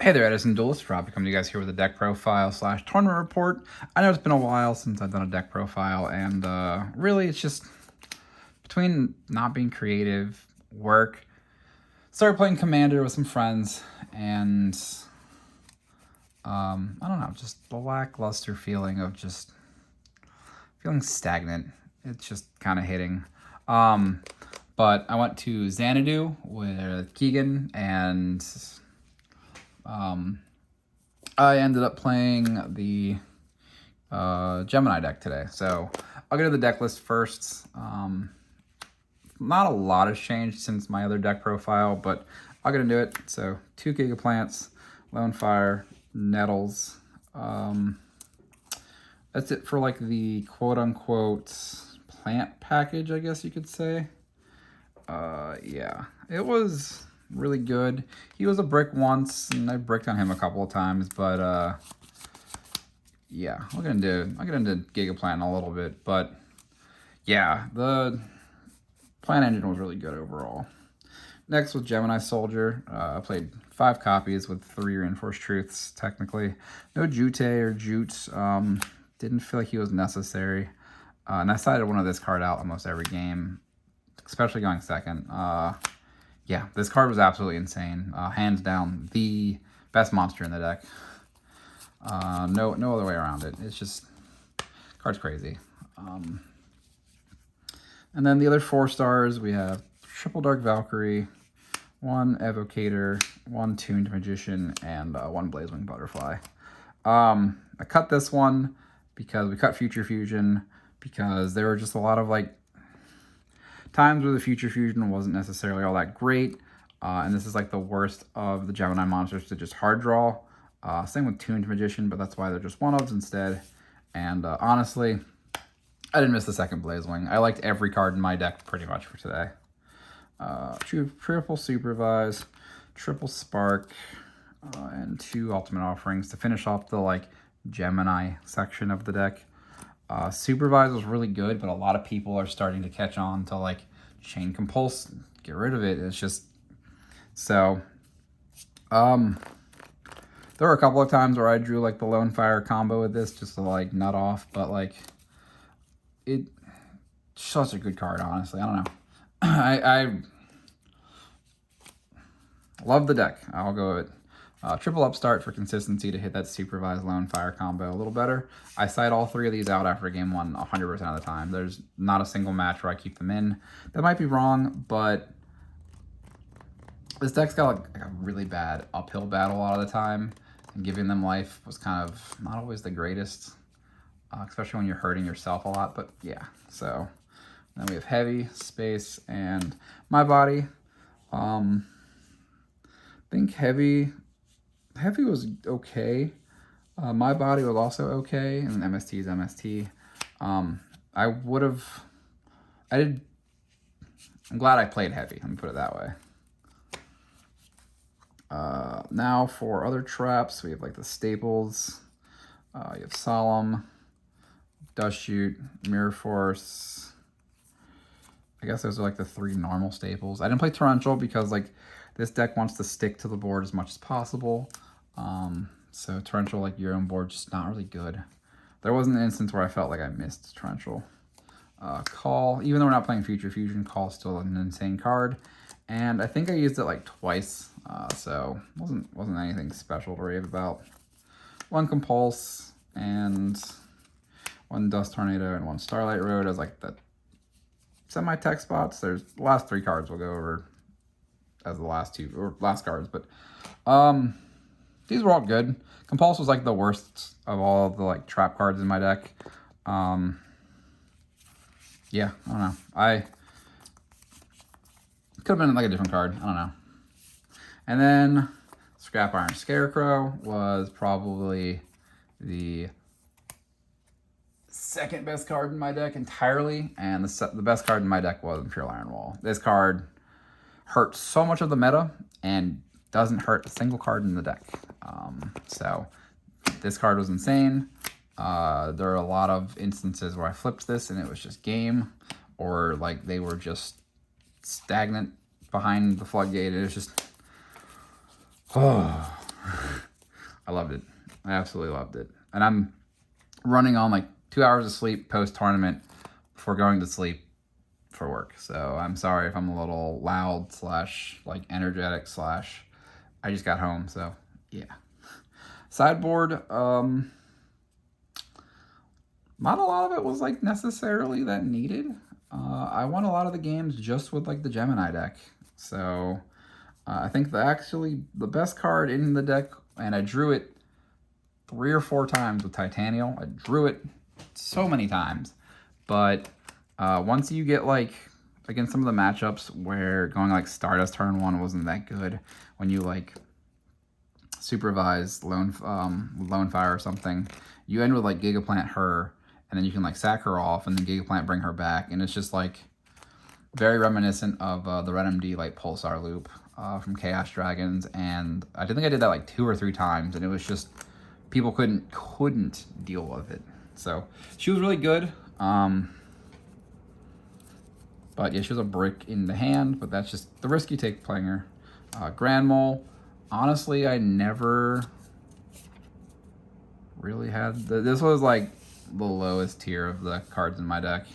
Hey there, Edison Duelist. Rob coming to you guys here with a deck profile / tournament report. I know it's been a while since I've done a deck profile, and really it's just between not being creative, work, started playing Commander with some friends, and I don't know, just the lackluster feeling of just feeling stagnant. It's just kind of hitting. But I went to Xanadu with Keegan, and I ended up playing the Gemini deck today. So I'll get to the deck list first. Not a lot has changed since my other deck profile, but I'll get into it. So 2 Gigaplants, Lone Fire, Nettles. That's it for like the quote-unquote plant package, I guess you could say. Yeah, it was really good. He was a brick once, and I bricked on him a couple of times, but yeah, I'll get into Gigaplant in a little bit, but yeah, the plant engine was really good overall. Next was Gemini Soldier. I played 5 copies with 3 Reinforced Truths, technically. No Jute or Jute. Didn't feel like he was necessary. And I sided one of this card out almost every game, especially going second. Yeah, this card was absolutely insane. Hands down, the best monster in the deck. No other way around it. It's just, card's crazy. And then the other 4 stars, we have Triple Dark Valkyrie, 1 Evocator, 1 Tuned Magician, and 1 Blazewing Butterfly. I cut this one because we cut Future Fusion, because there were just a lot of like times where the Future Fusion wasn't necessarily all that great, and this is like the worst of the Gemini monsters to just hard draw. Same with Tuned Magician, but that's why they're just one-ofs instead. And honestly, I didn't miss the second Blazewing. I liked every card in my deck pretty much for today. Triple Supervise, Triple Spark, and 2 Ultimate Offerings to finish off the like Gemini section of the deck. Supervise was really good, but a lot of people are starting to catch on to like Chain Compulse, get rid of it. It's just so. There were a couple of times where I drew like the Lone Fire combo with this just to like nut off, but like it's such a good card, honestly. I don't know. I love the deck. I'll go with Triple Upstart for consistency to hit that Supervised Lone Fire combo a little better. I side all 3 of these out after game 1 100% of the time. There's not a single match where I keep them in. That might be wrong, but this deck's got like a really bad uphill battle a lot of the time, and giving them life was kind of not always the greatest, especially when you're hurting yourself a lot. But yeah, so then we have Heavy, Space, and My Body. I think Heavy was okay. My Body was also okay, and MST is MST. I'm glad I played Heavy, let me put it that way. Now for other traps, we have like the staples. You have Solemn, Dust Shoot, Mirror Force. I guess those are like the 3 normal staples. I didn't play Torrential because like this deck wants to stick to the board as much as possible. So Torrential, like your own board, just not really good. There wasn't an instance where I felt like I missed Torrential. Call, even though we're not playing Future Fusion, Call's still an insane card. And I think I used it like twice, so wasn't anything special to rave about. 1 Compulse and 1 Dust Tornado and 1 Starlight Road as like the semi-tech spots. There's the last 3 cards we'll go over as the last 2 or last cards, but these were all good. Compulse was like the worst of all of the like trap cards in my deck. Yeah, I don't know. Could have been like a different card. I don't know. And then Scrap Iron Scarecrow was probably the second best card in my deck entirely, and the best card in my deck was Imperial Iron Wall. This card hurts so much of the meta and doesn't hurt a single card in the deck. So this card was insane. There are a lot of instances where I flipped this and it was just game, or like they were just stagnant behind the floodgate. It was just, oh, I loved it. I absolutely loved it. And I'm running on like 2 hours of sleep post-tournament before going to sleep for work. So I'm sorry if I'm a little loud slash like energetic slash I just got home. So yeah. Sideboard, not a lot of it was like necessarily that needed. I won a lot of the games just with like the Gemini deck. So I think the best card in the deck, and I drew it 3 or 4 times with Titanial. I drew it so many times. But once you get like against some of the matchups where going like Stardust turn 1 wasn't that good, when you like supervise Lone Fire or something, you end with like Gigaplant her, and then you can like sack her off and then Gigaplant bring her back, and it's just like very reminiscent of the Red MD like Pulsar loop from Chaos Dragons. And I think I did that like 2 or 3 times, and it was just people couldn't deal with it. So she was really good. But yeah, she was a brick in the hand, but that's just the risk you take playing her. Grand Mole, honestly, I never really had this was like the lowest tier of the cards in my deck.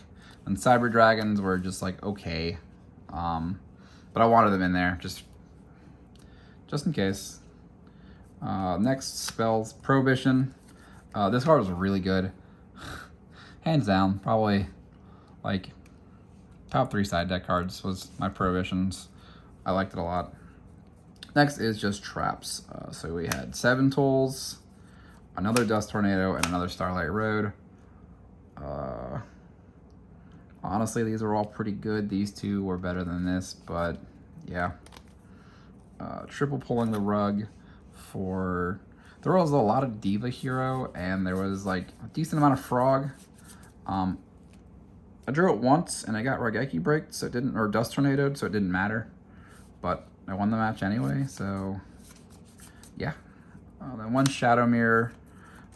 And Cyber Dragons were just like okay. But I wanted them in there just in case. Next spells, Prohibition. This card was really good. Hands down, probably like top 3 side deck cards was my Prohibitions. I liked it a lot. Next is just traps. So we had 7 Tools, another Dust Tornado, and another Starlight Road. Honestly, these are all pretty good. These 2 were better than this, but yeah. Triple Pulling the Rug for... There was a lot of Diva Hero, and there was like a decent amount of Frog. I drew it once, and I got Raigeki Breaked, so it didn't, or Dust Tornadoed, so it didn't matter. But I won the match anyway, so yeah. Then 1 Shadow Mirror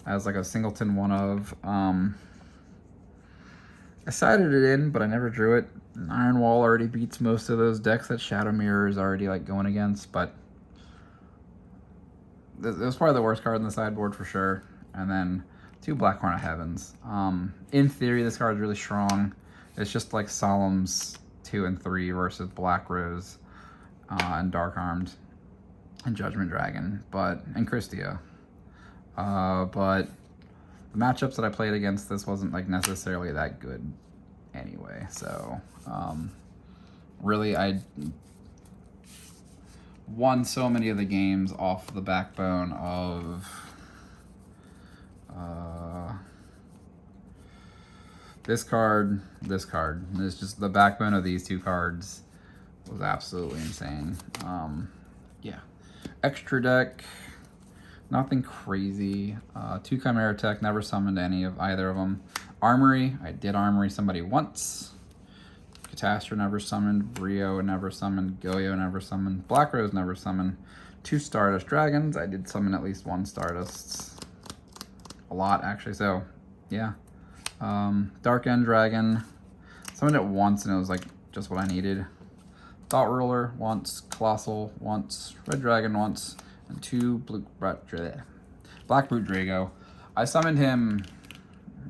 as like a singleton one of. I sided it in, but I never drew it. Iron Wall already beats most of those decks that Shadow Mirror is already like going against, but it was probably the worst card in the sideboard for sure. And then 2 Black Horn of Heavens. In theory, this card is really strong. It's just like Solemn's 2 and 3 versus Black Rose and Dark Armed and Judgment Dragon, and Christia. But the matchups that I played against this wasn't like necessarily that good anyway. So really, I won so many of the games off the backbone of this card. It's just the backbone of these 2 cards was absolutely insane. Yeah. Extra deck, nothing crazy. 2 Chimera Tech, never summoned any of either of them. Armory, I did Armory somebody once. Catastrophe never summoned. Brio never summoned. Goyo never summoned. Black Rose never summoned. 2 Stardust Dragons, I did summon at least 1 Stardust. A lot, actually, so yeah. Dark End Dragon, summoned it once, and it was like just what I needed. Thought Ruler once, Colossal once, Red Dragon once, and 2 Black Brute Drago. I summoned him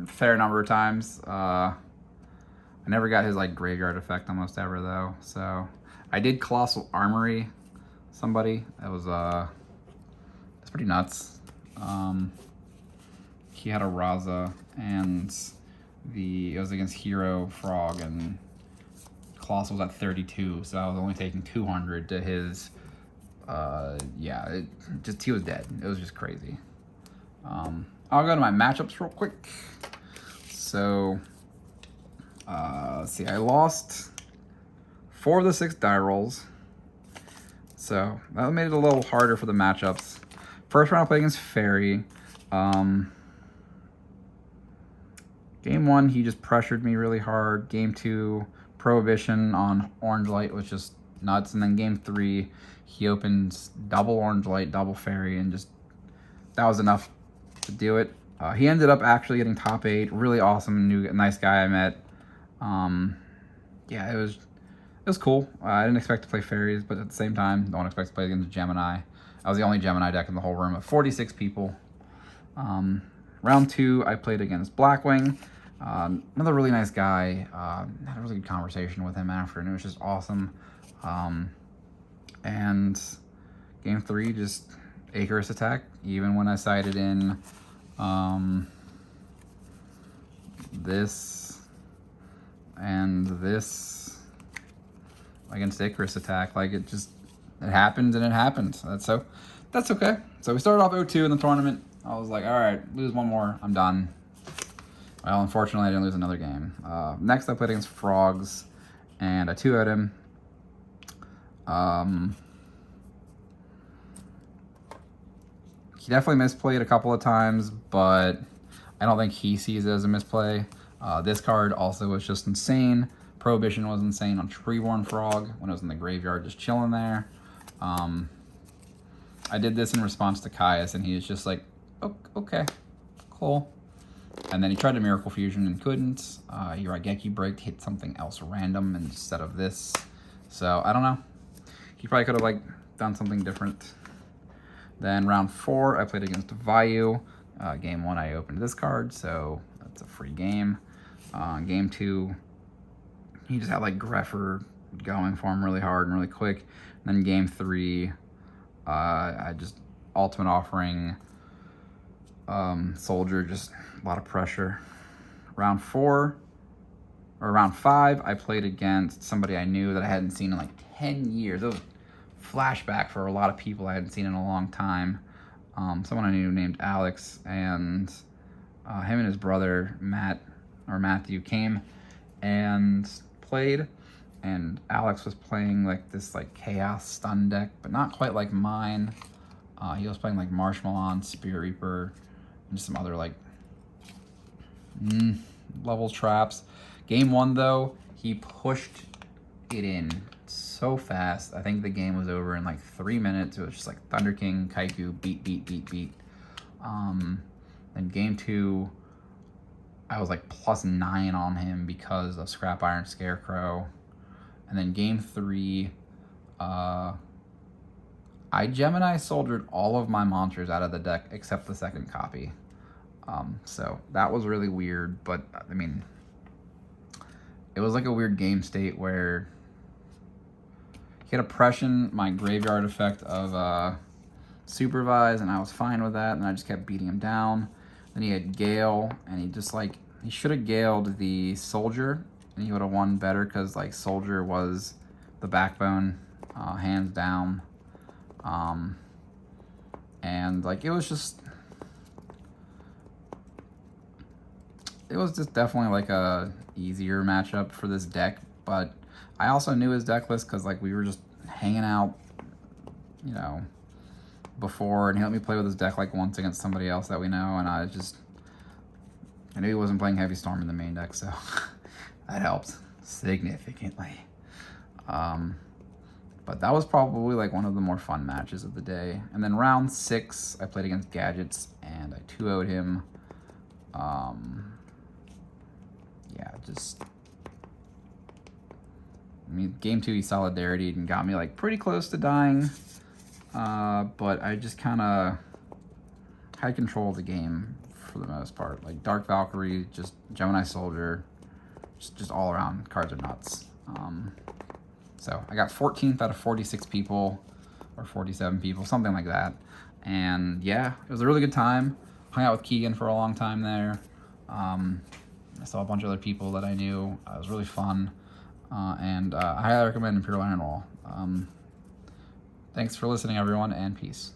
a fair number of times. I never got his like graveyard effect almost ever though. So I did Colossal Armory somebody. That was that's pretty nuts. He had a Raza, and it was against Hero Frog, and Colossal was at 32, so I was only taking 200 to his. Yeah, he was dead. It was just crazy. I'll go to my matchups real quick. So, let's see. I lost 4 of the 6 die rolls, so that made it a little harder for the matchups. First round I played against Fairy. Game 1, he just pressured me really hard. Game 2, Prohibition on Orange Light was just nuts. And then Game 3, he opens double Orange Light, double Fairy, and just that was enough to do it. He ended up actually getting top 8. Really awesome, nice guy I met. Yeah, it was cool. I didn't expect to play Fairies, but at the same time, don't expect to play against Gemini. I was the only Gemini deck in the whole room of 46 people. Round 2, I played against Blackwing. Another really nice guy. Had a really good conversation with him after, and it was just awesome. And game 3, just Icarus attack, even when I sided in this and this against Icarus attack. Like, it happened and it happened. That's okay. So we started off 0-2 in the tournament. I was like, all right, lose one more, I'm done. Well, unfortunately, I didn't lose another game. Next, I played against Frogs, and I 2-0'd him. He definitely misplayed a couple of times, but I don't think he sees it as a misplay. This card also was just insane. Prohibition was insane on Treeborn Frog when it was in the graveyard just chilling there. I did this in response to Caius, and he was just like, oh, okay, cool. And then he tried to Miracle Fusion and couldn't. He Raigeki Break, hit something else random instead of this. So, I don't know. He probably could have, like, done something different. Then round 4, I played against Vayu. Game 1, I opened this card, so that's a free game. Game 2, he just had, like, Greffer going for him really hard and really quick. And then game 3, I just Ultimate Offering, Soldier, just a lot of pressure. Round 5, I played against somebody I knew that I hadn't seen in like 10 years. It was a flashback for a lot of people I hadn't seen in a long time. Someone I knew named Alex, and him and his brother Matthew came and played, and Alex was playing like this like Chaos Stun deck, but not quite like mine. He was playing like Marshmallow, Spirit Reaper, and just some other like level traps. Game 1 though, he pushed it in so fast. I think the game was over in like 3 minutes. It was just like Thunder King, Kaiku, beat. Then game 2, I was like +9 on him because of Scrap Iron Scarecrow. And then game 3, I Gemini soldiered all of my monsters out of the deck except the second copy. So that was really weird, but I mean, it was like a weird game state where he had Oppression, my graveyard effect of Supervise, and I was fine with that, and I just kept beating him down. Then he had Gale, and he should have Galed the Soldier, and he would have won better because like Soldier was the backbone, hands down. And like it was just definitely like a easier matchup for this deck, but I also knew his deck list because like we were just hanging out, you know, before, and he let me play with his deck like once against somebody else that we know, and I knew he wasn't playing Heavy Storm in the main deck, so that helped significantly. But that was probably like one of the more fun matches of the day. And then round 6, I played against Gadgets, and I 2-0'd him. Yeah, I mean, game 2 he Solidarity and got me like pretty close to dying. But I just kind of had control of the game for the most part. Like Dark Valkyrie, just Gemini Soldier, just all around cards are nuts. So I got 14th out of 46 people, or 47 people, something like that. And yeah, it was a really good time. Hung out with Keegan for a long time there. I saw a bunch of other people that I knew. It was really fun. And I highly recommend Imperial Iron Wall. Thanks for listening, everyone, and peace.